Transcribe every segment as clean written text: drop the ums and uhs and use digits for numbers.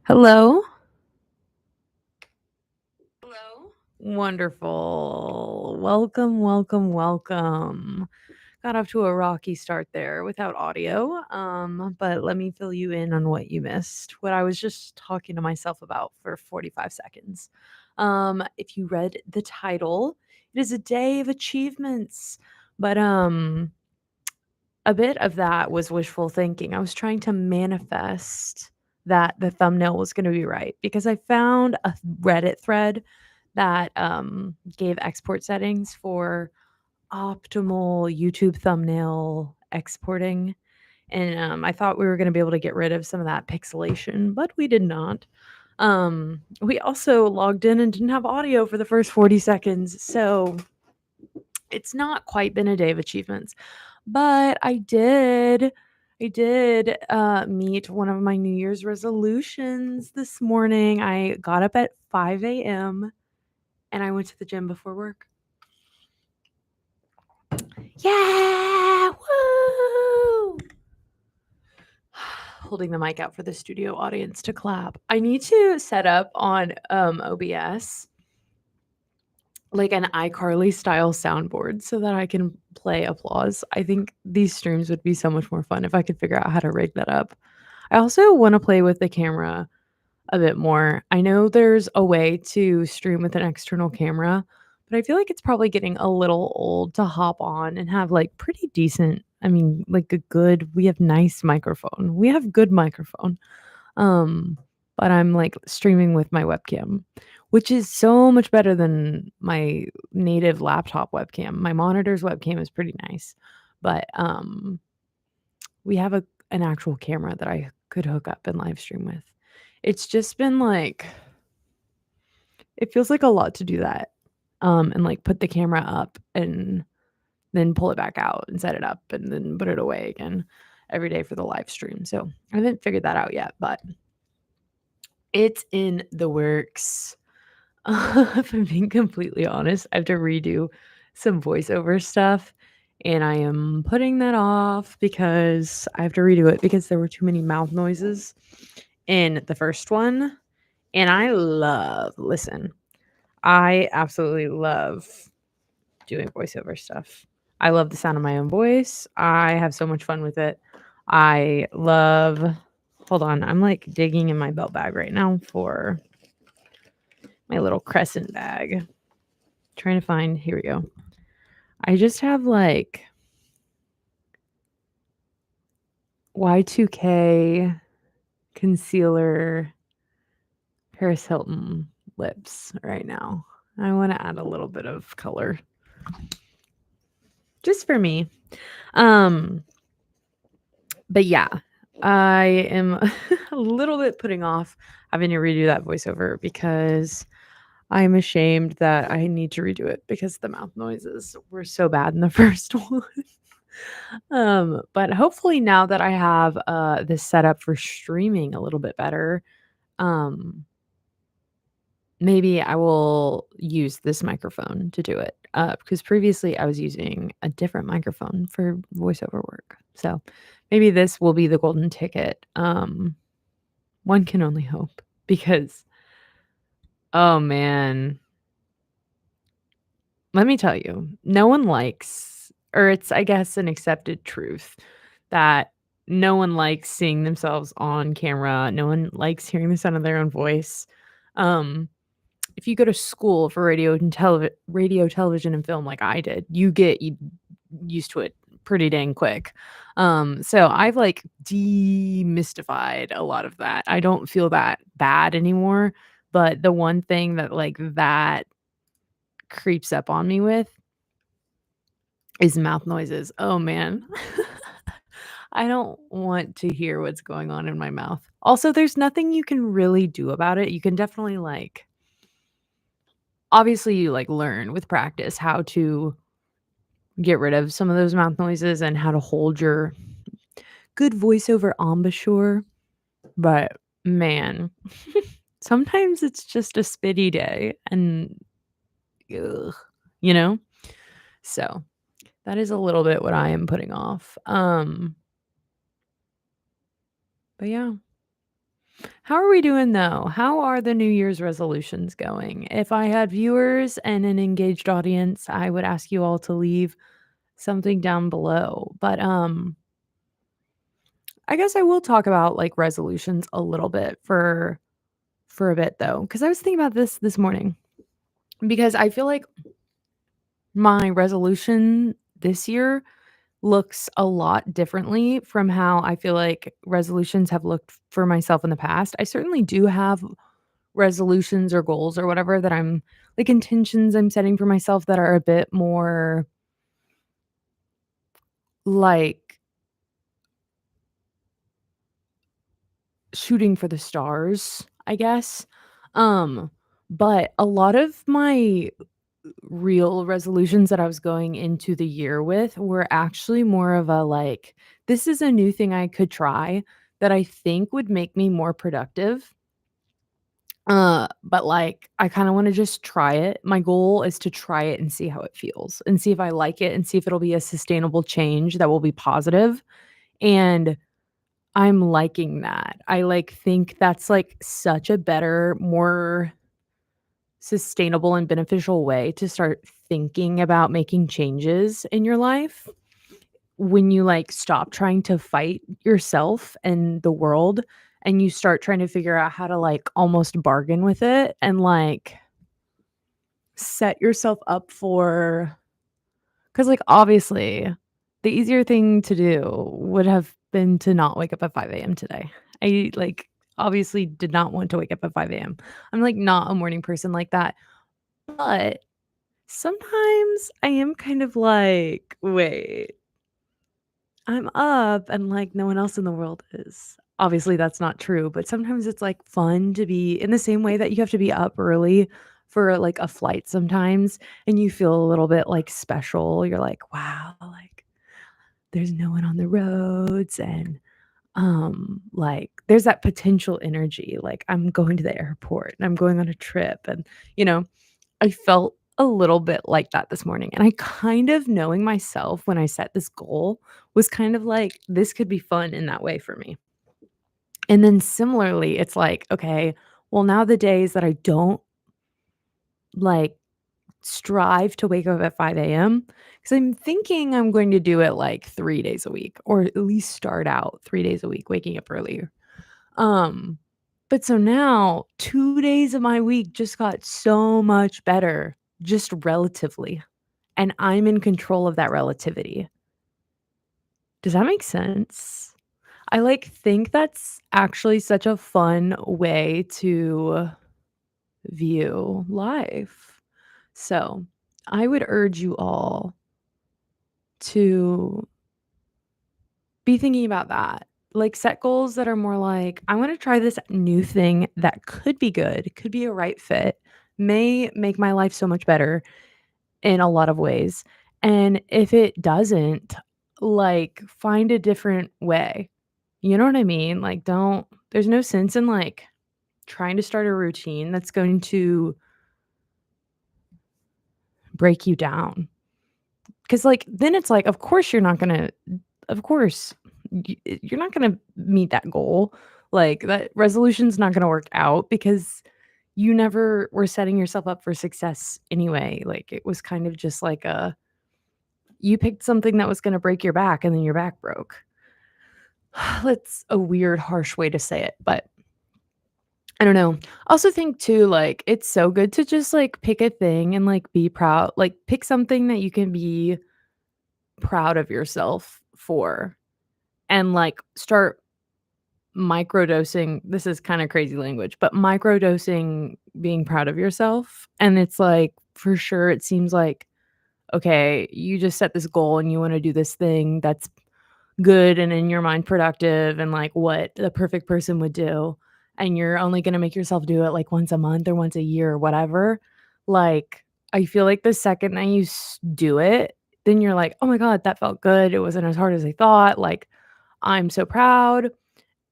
Hello. Wonderful. Welcome, welcome, welcome. Got off to a rocky start there without audio. But let me fill you in on what you missed. What I was just talking to myself about for 45 seconds. If you read the title, it is a day of achievements. But a bit of that was wishful thinking. I was trying to manifest that the thumbnail was going to be right because I found a Reddit thread that gave export settings for optimal YouTube thumbnail exporting. And I thought we were going to be able to get rid of some of that pixelation, but we did not. We also logged in and didn't have audio for the first 40 seconds. So it's not quite been a day of achievements. But I did meet one of my New Year's resolutions this morning. I got up at 5 AM and I went to the gym before work. Yeah! Woo! Holding the mic out for the studio audience to clap. I need to set up on OBS like an iCarly style soundboard so that I can play applause. I think these streams would be so much more fun if I could figure out how to rig that up. I also want to play with the camera a bit more. I know there's a way to stream with an external camera, but I feel like it's probably getting a little old to hop on and have like pretty decent, I mean, like a good, we have nice microphone. We have good microphone. Um, but I'm like streaming with my webcam, which is so much better than my native laptop webcam. My monitor's webcam is pretty nice, but we have an actual camera that I could hook up and live stream with. It's just been like it feels like a lot to do that. And like put the camera up and then pull it back out and set it up and then put it away again every day for the live stream. So I haven't figured that out yet, but it's in the works. If I'm being completely honest, I have to redo some voiceover stuff, and I am putting that off because I have to redo it because there were too many mouth noises in the first one. And I absolutely love doing voiceover stuff. I love the sound of my own voice. I have so much fun with it. I love, hold on, I'm like digging in my belt bag right now for my little crescent bag. Trying to find, here we go. I just have like Y2K concealer Paris Hilton lips right now. I want to add a little bit of color just for me. Um but yeah, I am a little bit putting off having to redo that voiceover because I'm ashamed that I need to redo it because the mouth noises were so bad in the first one. But hopefully now that I have this set up for streaming a little bit better, um, maybe I will use this microphone to do it. Because previously I was using a different microphone for voiceover work. So maybe this will be the golden ticket. One can only hope because oh man, let me tell you, no one likes, or it's, I guess, an accepted truth that no one likes seeing themselves on camera. No one likes hearing the sound of their own voice. Um, if you go to school for radio, television, and film like I did, you get used to it pretty dang quick. So I've like demystified a lot of that. I don't feel that bad anymore. But the one thing that like that creeps up on me with is mouth noises. Oh, man. I don't want to hear what's going on in my mouth. Also, there's nothing you can really do about it. You can definitely, like obviously, you, like, learn with practice how to get rid of some of those mouth noises and how to hold your good voiceover embouchure, but, man, sometimes it's just a spitty day and ugh, you know? So, that is a little bit what I am putting off. But yeah. How are we doing though? How are the New Year's resolutions going? If I had viewers and an engaged audience, I would ask you all to leave something down below. But I guess I will talk about like resolutions a little bit for a bit though, cuz I was thinking about this morning because I feel like my resolution this year looks a lot differently from how I feel like resolutions have looked for myself in the past. I certainly do have resolutions or goals or whatever that I'm like intentions I'm setting for myself that are a bit more like shooting for the stars, I guess. Um, but a lot of my real resolutions that I was going into the year with were actually more of a like, this is a new thing I could try that I think would make me more productive. But like I kind of want to just try it. My goal is to try it and see how it feels and see if I like it and see if it'll be a sustainable change that will be positive. And I'm liking that. I like think that's like such a better, more sustainable and beneficial way to start thinking about making changes in your life when you like stop trying to fight yourself and the world and you start trying to figure out how to like almost bargain with it and like set yourself up for because like obviously the easier thing to do would have been to not wake up at 5 a.m. today. I like obviously did not want to wake up at 5 a.m. I'm like not a morning person like that. But sometimes I am kind of like, wait, I'm up and like no one else in the world is. Obviously, that's not true, but sometimes it's like fun to be in the same way that you have to be up early for like a flight sometimes and you feel a little bit like special. You're like, wow, like there's no one on the roads and like there's that potential energy like I'm going to the airport and I'm going on a trip and you know I felt a little bit like that this morning, and I kind of knowing myself when I set this goal was kind of like, this could be fun in that way for me. And then similarly, it's like, okay, well, now the days that I don't like strive to wake up at 5 a.m., because I'm thinking I'm going to do it like 3 days a week, or at least start out 3 days a week, waking up earlier. Um, but so now 2 days of my week just got so much better, just relatively. And I'm in control of that relativity. Does that make sense? I, like, think that's actually such a fun way to view life. So, I would urge you all to be thinking about that. Like, set goals that are more like, "I wanna try this new thing that could be good, could be a right fit, may make my life so much better in a lot of ways. And if it doesn't, like, find a different way. You know what I mean? Like, don't there's no sense in, like, trying to start a routine that's going to break you down. Because like, then it's like, of course you're not gonna of course, you're not gonna meet that goal. Like, that resolution's not gonna work out because you never were setting yourself up for success anyway. Like, it was kind of just like a you picked something that was gonna break your back and then your back broke. That's a weird, harsh way to say it, but I don't know. I also think too, like, it's so good to just, like, pick a thing and, like, be proud like, pick something that you can be proud of yourself for and, like, start microdosing this is kinda crazy language, but microdosing being proud of yourself, and it's like, for sure, it seems like, okay, you just set this goal and you wanna do this thing that's good and in your mind productive and like what the perfect person would do, and you're only gonna make yourself do it like once a month or once a year or whatever, like, I feel like the second that you do it, then you're like, "Oh my god, that felt good. It wasn't as hard as I thought. Like, I'm so proud."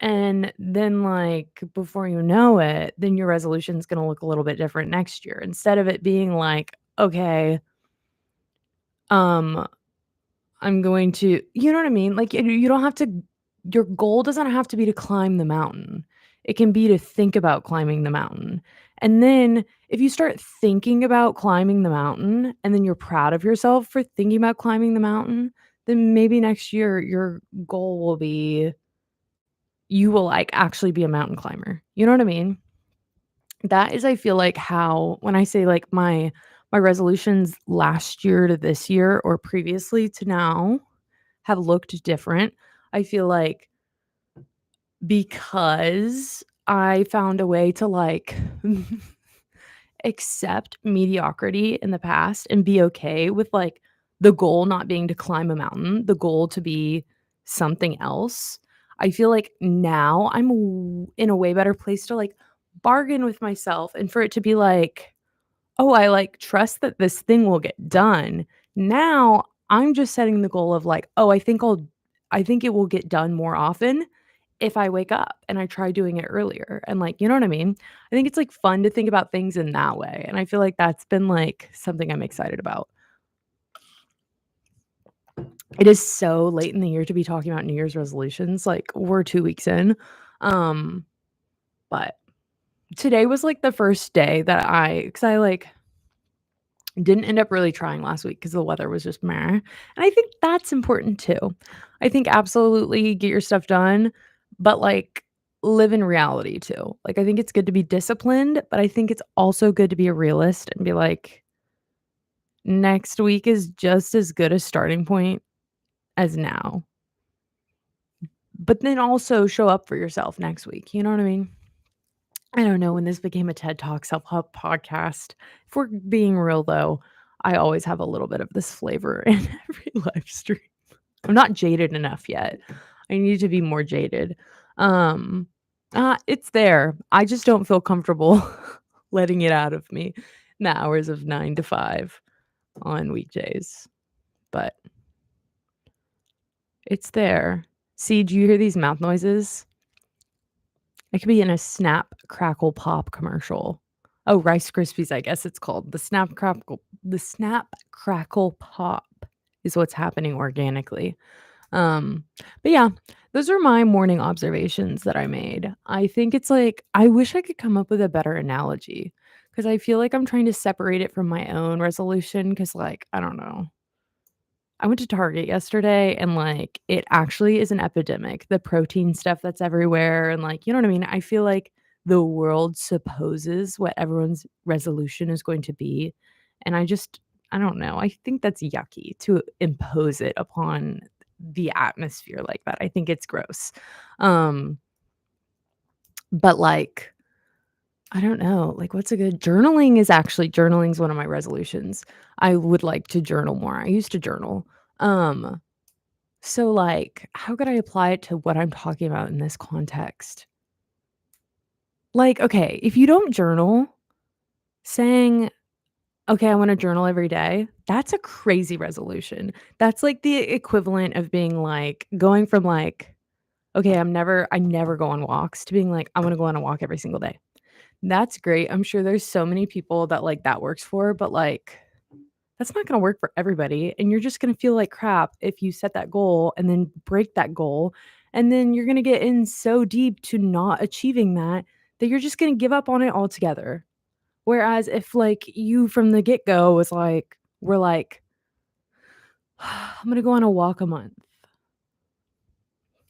And then, like, before you know it, then your resolution's gonna look a little bit different next year. Instead of it being like, "Okay, um, I'm going to" you know what I mean? Like, you don't have to your goal doesn't have to be to climb the mountain. It can be to think about climbing the mountain. And then if you start thinking about climbing the mountain and then you're proud of yourself for thinking about climbing the mountain, then maybe next year your goal will be you will, like, actually be a mountain climber. You know what I mean? That is, I feel like, how when I say, like, my resolutions last year to this year or previously to now have looked different, I feel like because I found a way to, like, accept mediocrity in the past and be okay with, like, the goal not being to climb a mountain, the goal to be something else. I feel like now I'm in a way better place to, like, bargain with myself and for it to be like, "Oh, I, like, trust that this thing will get done." Now, I'm just setting the goal of, like, "Oh, I think it will get done more often if I wake up and I try doing it earlier." And, like, you know what I mean? I think it's, like, fun to think about things in that way, and I feel like that's been, like, something I'm excited about. It is so late in the year to be talking about New Year's resolutions, like, we're 2 weeks in, um, but today was, like, the first day that because I, like, didn't end up really trying last week because the weather was just meh, and I think that's important too. I think absolutely get your stuff done, but, like, live in reality too. Like, I think it's good to be disciplined, but I think it's also good to be a realist and be like, "Next week is just as good a starting point as now." But then also show up for yourself next week, you know what I mean? I don't know when this became a TED Talk self-help podcast. If we're being real though, I always have a little bit of this flavor in every live stream. I'm not jaded enough yet. I need to be more jaded. Um, it's there. I just don't feel comfortable letting it out of me in the hours of 9 to 5 on weekdays, but it's there. See, do you hear these mouth noises? It could be in a Snap, Crackle, Pop commercial. Oh, Rice Krispies, I guess it's called. The Snap, Crackle, Pop is what's happening organically. Um, but yeah, those are my morning observations that I made. I think it's like I wish I could come up with a better analogy because I feel like I'm trying to separate it from my own resolution because, like, I don't know. I went to Target yesterday and, like, it actually is an epidemic, the protein stuff that's everywhere and, like, you know what I mean? I feel like the world supposes what everyone's resolution is going to be, and I don't know, I think that's yucky to impose it upon the atmosphere like that. I think it's gross. Um, but, like, I don't know, like, what's a good journaling's one of my resolutions. I would like to journal more. I used to journal. Um so, like, how could I apply it to what I'm talking about in this context? Like, okay, if you don't journal, saying, "Okay, I wanna journal every day," that's a crazy resolution. That's like the equivalent of being like going from like, "Okay, I never go on walks," to being like, "I wanna go on a walk every single day." That's great. I'm sure there's so many people that, like, that works for, but, like, that's not gonna work for everybody, and you're just gonna feel like crap if you set that goal and then break that goal, and then you're gonna get in so deep to not achieving that, that you're just gonna give up on it altogether. Whereas if, like, you from the get-go was like were like, "I'm gonna go on a walk a month,"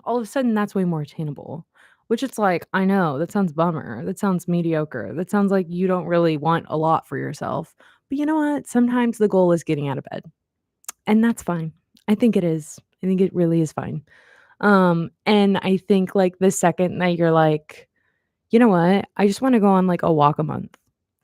all of a sudden, that's way more attainable, which it's like, I know, that sounds bummer, that sounds mediocre, that sounds like you don't really want a lot for yourself, but you know what? Sometimes the goal is getting out of bed. And that's fine. I think it is. I think it really is fine. And I think, like, the second that you're like, "You know what? I just wanna go on, like, a walk a month."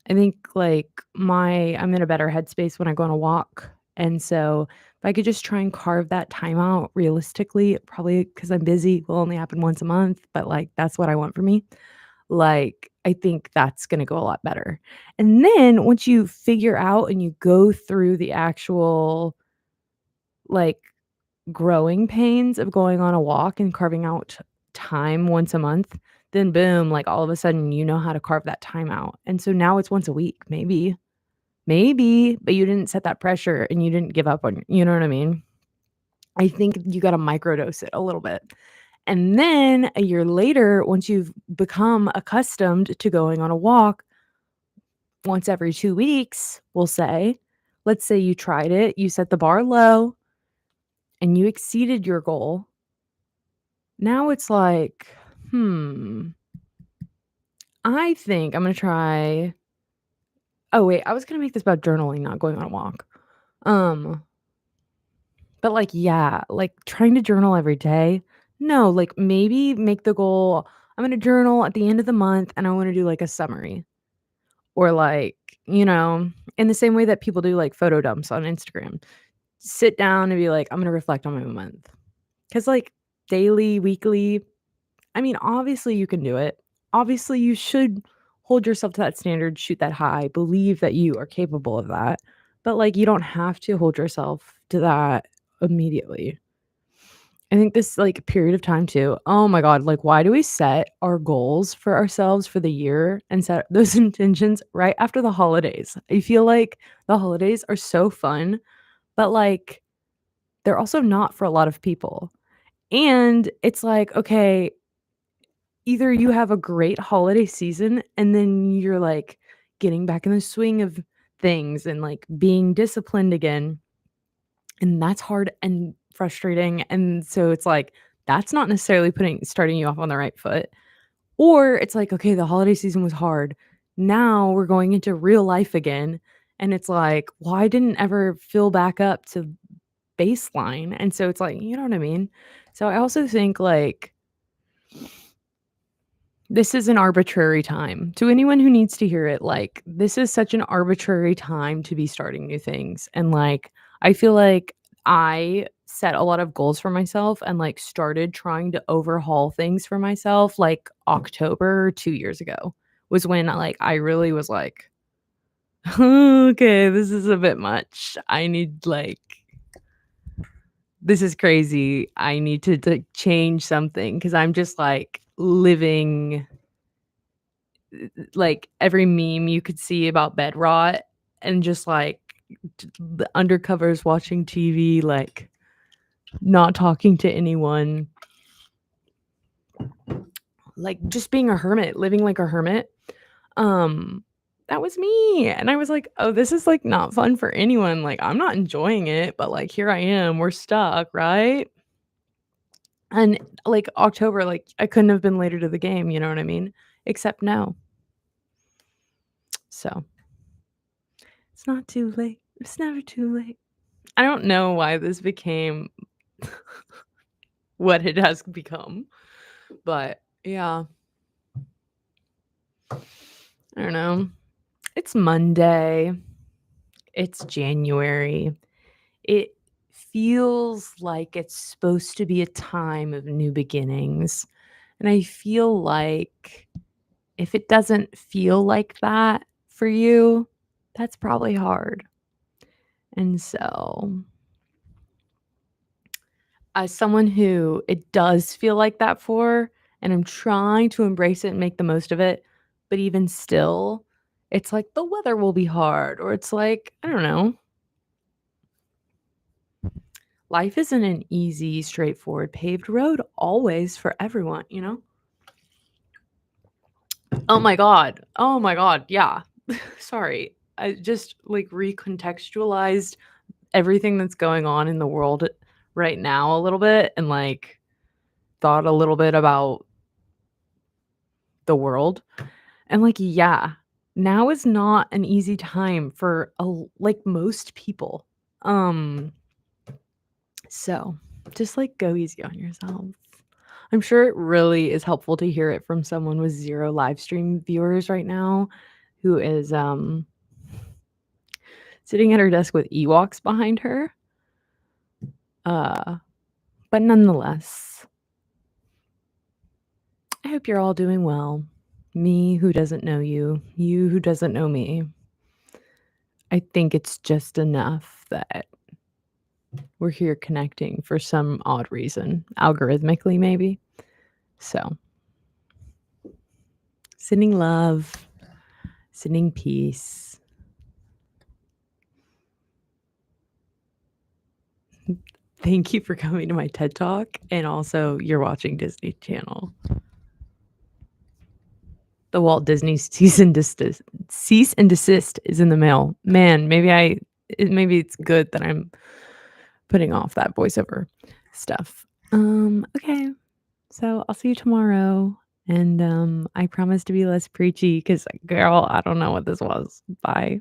I think, like, my I'm in a better headspace when I go on a walk, and so if I could just try and carve that time out realistically, probably because 'cause I'm busy, will only happen once a month, but, like, that's what I want for me. Like, I think that's gonna go a lot better. And then once you figure out and you go through the actual, like, growing pains of going on a walk and carving out time once a month, then boom, like, all of a sudden, you know how to carve that time out, and so now it's once a week, maybe, but you didn't set that pressure and you didn't give up on you know what I mean? I think you gotta microdose it a little bit, And then a year later, once you've become accustomed to going on a walk once every 2 weeks, we'll say, let's say you tried it, you set the bar low and you exceeded your goal. Now it's like, I think I'm gonna try. Oh wait, I was gonna make this about journaling, not going on a walk. Um, but like, yeah, like trying to journal every day. No, like maybe make the goal. I'm gonna journal at the end of the month and I want to do like a summary or like, in the same way that people do like photo dumps on Instagram. Sit down and be like, I'm gonna reflect on my month. Cause like daily, weekly, I mean, obviously you can do it. Obviously, you should hold yourself to that standard, shoot that high, believe that you are capable of that. But like you don't have to hold yourself to that immediately. I think this like period of time too. Oh my god, like why do we set our goals for ourselves for the year and set those intentions right after the holidays? I feel like the holidays are so fun, but like they're also not for a lot of people. And it's like, okay, either you have a great holiday season and then you're like getting back in the swing of things and like being disciplined again. And that's hard and frustrating. And so it's like that's not necessarily starting you off on the right foot. Or it's like, okay, the holiday season was hard. Now we're going into real life again. And it's like, well, I didn't ever fill back up to baseline. And so it's like, you know what I mean? So I also think like this is an arbitrary time. To anyone who needs to hear it, like, this is such an arbitrary time to be starting new things, and, like, I feel like I set a lot of goals for myself and, like, started trying to overhaul things for myself, like, October 2 years ago was when, like, I really was like, "Okay, this is a bit much. I need, like this is crazy. I need to change something because 'cause I'm just, like, living like every meme you could see about bed rot and just like the undercovers watching TV, like not talking to anyone, like just being a hermit, living like a hermit. Um, that was me. And I was like, oh, this is like not fun for anyone. Like, I'm not enjoying it, but like here I am, we're stuck, right? And like October, like I couldn't have been later to the game, you know what I mean? Except no. So it's not too late. It's never too late. I don't know why this became what it has become, but yeah, I don't know. It's Monday. It's January. It feels like it's supposed to be a time of new beginnings. And I feel like if it doesn't feel like that for you, that's probably hard. And so as someone who it does feel like that for, and I'm trying to embrace it and make the most of it, but even still, it's like the weather will be hard, or it's like, I don't know. Life isn't an easy, straightforward, paved road always for everyone, you know? Oh my God. Oh my God. Yeah. Sorry. I just like recontextualized everything that's going on in the world right now a little bit and like thought a little bit about the world. And like, yeah, now is not an easy time for like most people. Um, so just like go easy on yourself. I'm sure it really is helpful to hear it from someone with 0 live stream viewers right now who is sitting at her desk with Ewoks behind her. Uh, but nonetheless, I hope you're all doing well. Me who doesn't know you, you who doesn't know me. I think it's just enough that we're here connecting for some odd reason, algorithmically maybe. So, sending love, sending peace. Thank you for coming to my TED Talk, and also you're watching Disney Channel. The Walt Disney cease and desist is in the mail. Man, maybe it's good that I'm putting off that voiceover stuff. Okay. So I'll see you tomorrow, and I promise to be less preachy because, girl, I don't know what this was. Bye.